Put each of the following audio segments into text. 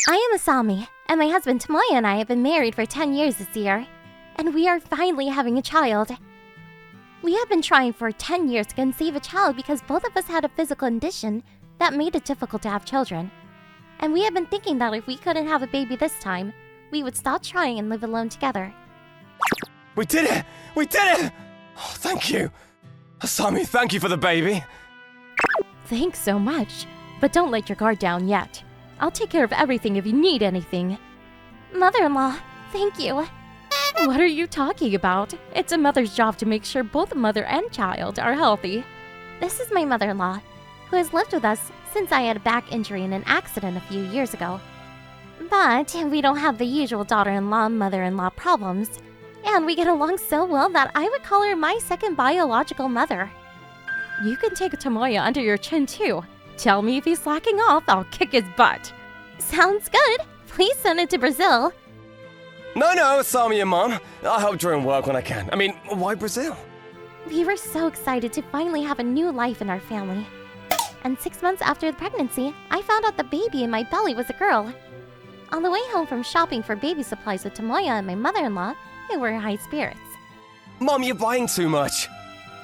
I am Asami, and my husband Tamoya and I have been married for 10 years this year, and we are finally having a child. We have been trying for 10 years to conceive a child because both of us had a physical condition that made it difficult to have children. And we have been thinking that if we couldn't have a baby this time, we would stop trying and live alone together. We did it! We did it! Oh, thank you! Asami, thank you for the baby! Thanks so much, but don't let your guard down yet. I'll take care of everything if you need anything. Mother-in-law, thank you. What are you talking about? It's a mother's job to make sure both mother and child are healthy. This is my mother-in-law, who has lived with us since I had a back injury in an accident a few years ago. But we don't have the usual daughter-in-law, mother-in-law problems, and we get along so well that I would call her my second biological mother. You can take Tamoya under your chin too. Tell me if he's slacking off, I'll kick his butt. Sounds good. Please send it to Brazil. No, Asami and Mom. I'll help during work when I can. I mean, why Brazil? We were so excited to finally have a new life in our family. And 6 months after the pregnancy, I found out the baby in my belly was a girl. On the way home from shopping for baby supplies with Tamoya and my mother-in-law, we were in high spirits. Mom, you're buying too much.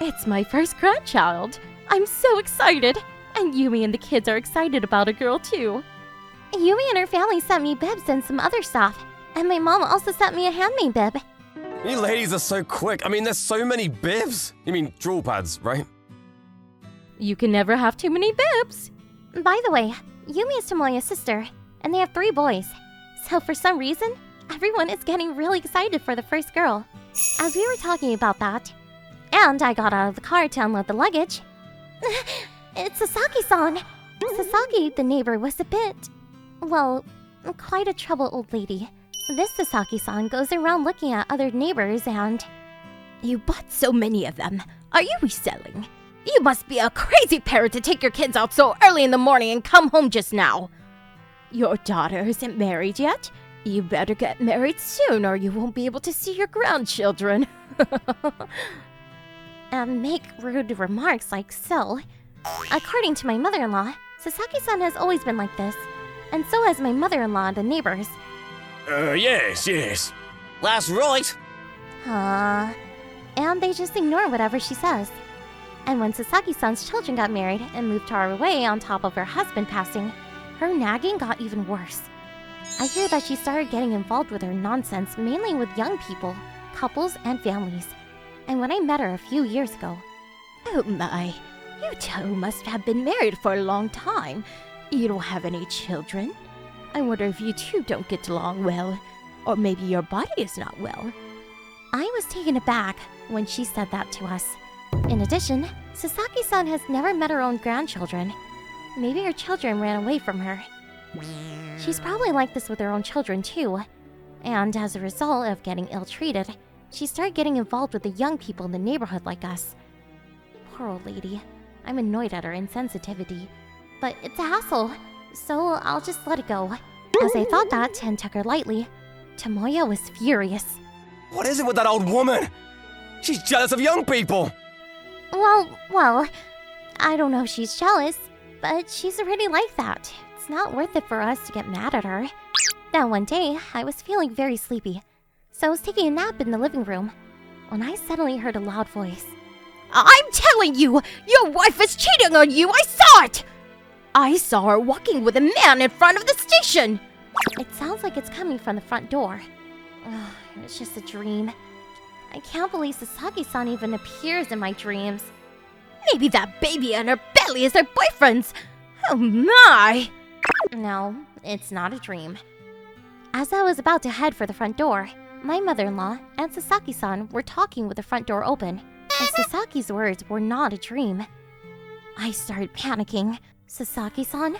It's my first grandchild. I'm so excited. And Yumi and the kids are excited about a girl too. Yumi and her family sent me bibs and some other stuff. And my mom also sent me a handmade bib. You ladies are so quick. I mean, there's so many bibs. You mean drool pads, right? You can never have too many bibs. By the way, Yumi is Tamoya's sister, and they have 3 boys. So for some reason, everyone is getting really excited for the first girl. As we were talking about that, and I got out of the car to unload the luggage, it's Sasaki-san. Sasaki, the neighbor, was a bit, well, quite a troubled old lady. This Sasaki-san goes around looking at other neighbors and... You bought so many of them. Are you reselling? You must be a crazy parent to take your kids out so early in the morning and come home just now. Your daughter isn't married yet? You better get married soon or you won't be able to see your grandchildren. And make rude remarks like so. According to my mother-in-law, Sasaki-san has always been like this, and so has my mother-in-law and the neighbors. Yes. That's right. And they just ignore whatever she says. And when Sasaki-san's children got married and moved far away on top of her husband passing, her nagging got even worse. I hear that she started getting involved with her nonsense mainly with young people, couples, and families. And when I met her a few years ago... Oh my, you two must have been married for a long time. You don't have any children? I wonder if you two don't get along well. Or maybe your body is not well. I was taken aback when she said that to us. In addition, Sasaki-san has never met her own grandchildren. Maybe her children ran away from her. She's probably like this with her own children too. And as a result of getting ill-treated, she started getting involved with the young people in the neighborhood like us. Poor old lady. I'm annoyed at her insensitivity. But it's a hassle, so I'll just let it go. As I thought that and took her lightly, Tamoya was furious. What is it with that old woman? She's jealous of young people. Well, I don't know if she's jealous, but she's already like that. It's not worth it for us to get mad at her. Then one day, I was feeling very sleepy, so I was taking a nap in the living room, when I suddenly heard a loud voice. I'm telling you, your wife is cheating on you! I saw it! I saw her walking with a man in front of the station! It sounds like it's coming from the front door. Ugh, it's just a dream. I can't believe Sasaki-san even appears in my dreams. Maybe that baby in her belly is her boyfriend's! Oh my! No, it's not a dream. As I was about to head for the front door, my mother-in-law and Sasaki-san were talking with the front door open, and Sasaki's words were not a dream. I started panicking. Sasaki-san?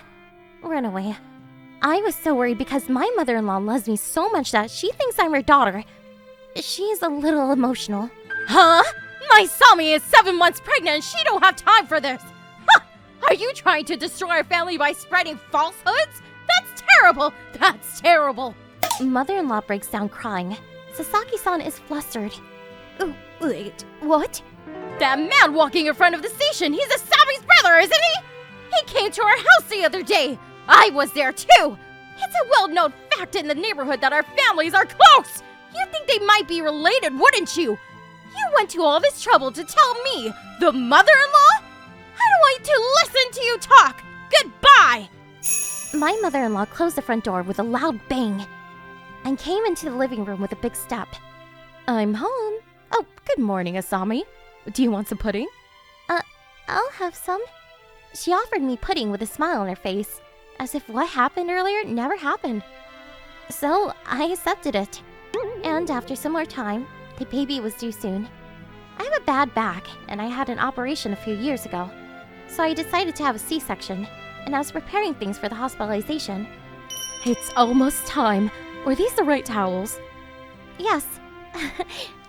Run away. I was so worried because my mother-in-law loves me so much that she thinks I'm her daughter. She's a little emotional. Huh? My Sami is 7 months pregnant and she don't have time for this! Huh! Are you trying to destroy our family by spreading falsehoods? That's terrible! That's terrible! Mother-in-law breaks down crying. Sasaki-san is flustered. Oh, wait, what? That man walking in front of the station, he's Asami's brother, isn't he? He came to our house the other day. I was there too. It's a well-known fact in the neighborhood that our families are close! You'd think they might be related, wouldn't you? You went to all this trouble to tell me, the mother-in-law? I don't want to listen to you talk! Goodbye! My mother-in-law closed the front door with a loud bang and came into the living room with a big step. I'm home. Oh, good morning, Asami. Do you want some pudding? I'll have some. She offered me pudding with a smile on her face, as if what happened earlier never happened. So I accepted it. And after some more time, the baby was due soon. I have a bad back, and I had an operation a few years ago. So I decided to have a C-section, and I was preparing things for the hospitalization. It's almost time. Were these the right towels? Yes.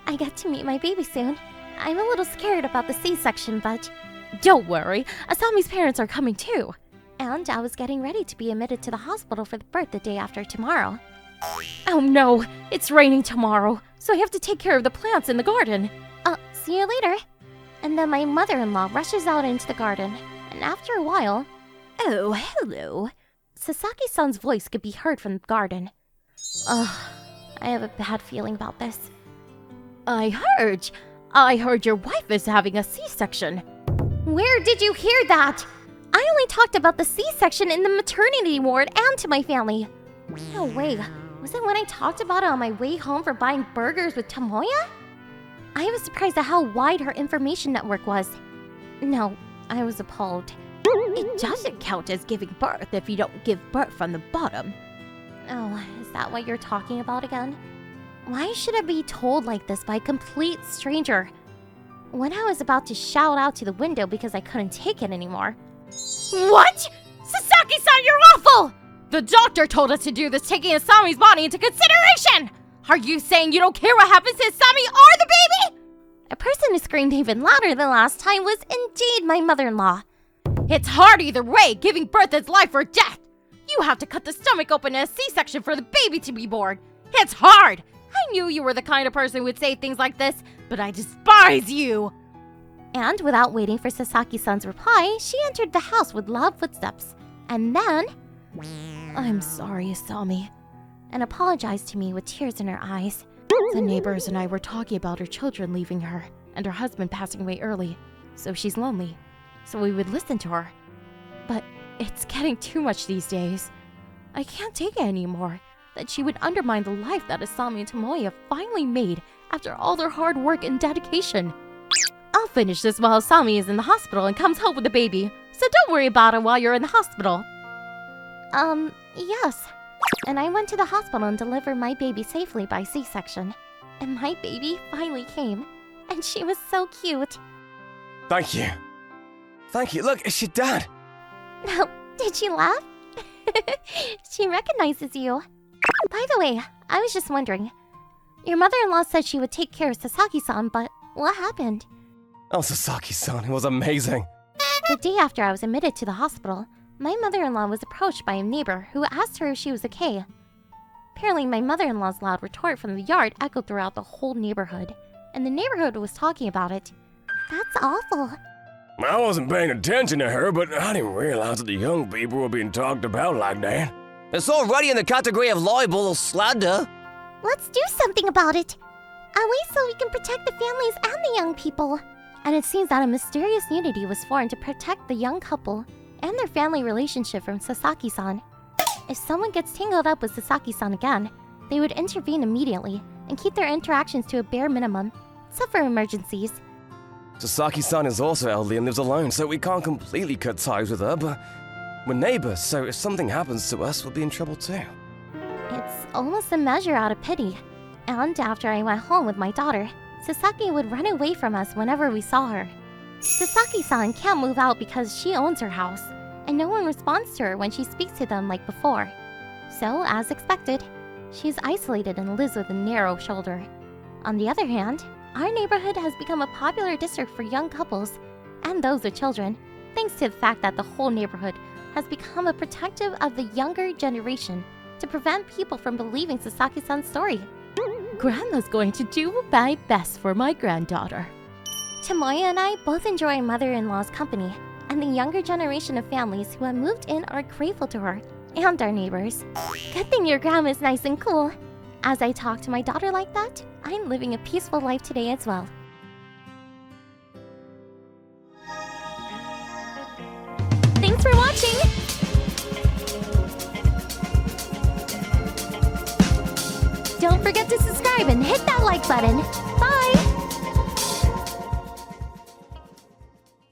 I get to meet my baby soon. I'm a little scared about the C-section, but... Don't worry, Asami's parents are coming too. And I was getting ready to be admitted to the hospital for the birth the day after tomorrow. Oh no, it's raining tomorrow, so I have to take care of the plants in the garden. See you later. And then my mother-in-law rushes out into the garden, and after a while... Oh, hello. Sasaki-san's voice could be heard from the garden. Ugh, I have a bad feeling about this. I heard your wife is having a C-section. Where did you hear that? I only talked about the C-section in the maternity ward and to my family. No way. Was it when I talked about it on my way home for buying burgers with Tamoya? I was surprised at how wide her information network was. No, I was appalled. It doesn't count as giving birth if you don't give birth from the bottom. Oh, is that what you're talking about again? Why should I be told like this by a complete stranger? When I was about to shout out to the window because I couldn't take it anymore. What? Sasaki-san, you're awful! The doctor told us to do this, taking Asami's body into consideration! Are you saying you don't care what happens to Asami or the baby? A person who screamed even louder than last time was indeed my mother-in-law. It's hard either way, giving birth is life or death. You have to cut the stomach open in a C-section for the baby to be born. It's hard! I knew you were the kind of person who would say things like this, but I despise you! And without waiting for Sasaki-san's reply, she entered the house with loud footsteps. And then... I'm sorry, Asami. And apologized to me with tears in her eyes. The neighbors and I were talking about her children leaving her, and her husband passing away early, so she's lonely. So we would listen to her. But it's getting too much these days. I can't take it anymore. That she would undermine the life that Asami and Tamoya finally made after all their hard work and dedication. I'll finish this while Asami is in the hospital and comes home with the baby, so don't worry about it while you're in the hospital. Yes. And I went to the hospital and delivered my baby safely by C-section. And my baby finally came. And she was so cute. Thank you. Thank you. Look, it's your dad. No, did she laugh? She recognizes you. By the way, I was just wondering. Your mother-in-law said she would take care of Sasaki-san, but what happened? Oh, Sasaki-san, it was amazing. The day after I was admitted to the hospital, my mother-in-law was approached by a neighbor who asked her if she was okay. Apparently, my mother-in-law's loud retort from the yard echoed throughout the whole neighborhood, and the neighborhood was talking about it. That's awful. I wasn't paying attention to her, but I didn't realize that the young people were being talked about like that. It's already in the category of libel or slander. Let's do something about it. At least so we can protect the families and the young people. And it seems that a mysterious unity was formed to protect the young couple and their family relationship from Sasaki-san. If someone gets tangled up with Sasaki-san again, they would intervene immediately and keep their interactions to a bare minimum, except for emergencies. Sasaki-san is also elderly and lives alone, so we can't completely cut ties with her, but we're neighbors, so if something happens to us, we'll be in trouble too. It's almost a measure out of pity. And after I went home with my daughter, Sasaki would run away from us whenever we saw her. Sasaki-san can't move out because she owns her house, and no one responds to her when she speaks to them like before. So, as expected, she's isolated and lives with a narrow shoulder. On the other hand, our neighborhood has become a popular district for young couples and those with children, thanks to the fact that the whole neighborhood has become a protective of the younger generation to prevent people from believing Sasaki-san's story. Grandma's going to do my best for my granddaughter. Tamoya and I both enjoy mother-in-law's company, and the younger generation of families who have moved in are grateful to her and our neighbors. Good thing your grandma's nice and cool. As I talk to my daughter like that, I'm living a peaceful life today as well. Thanks for watching! Don't forget to subscribe and hit that like button. Bye!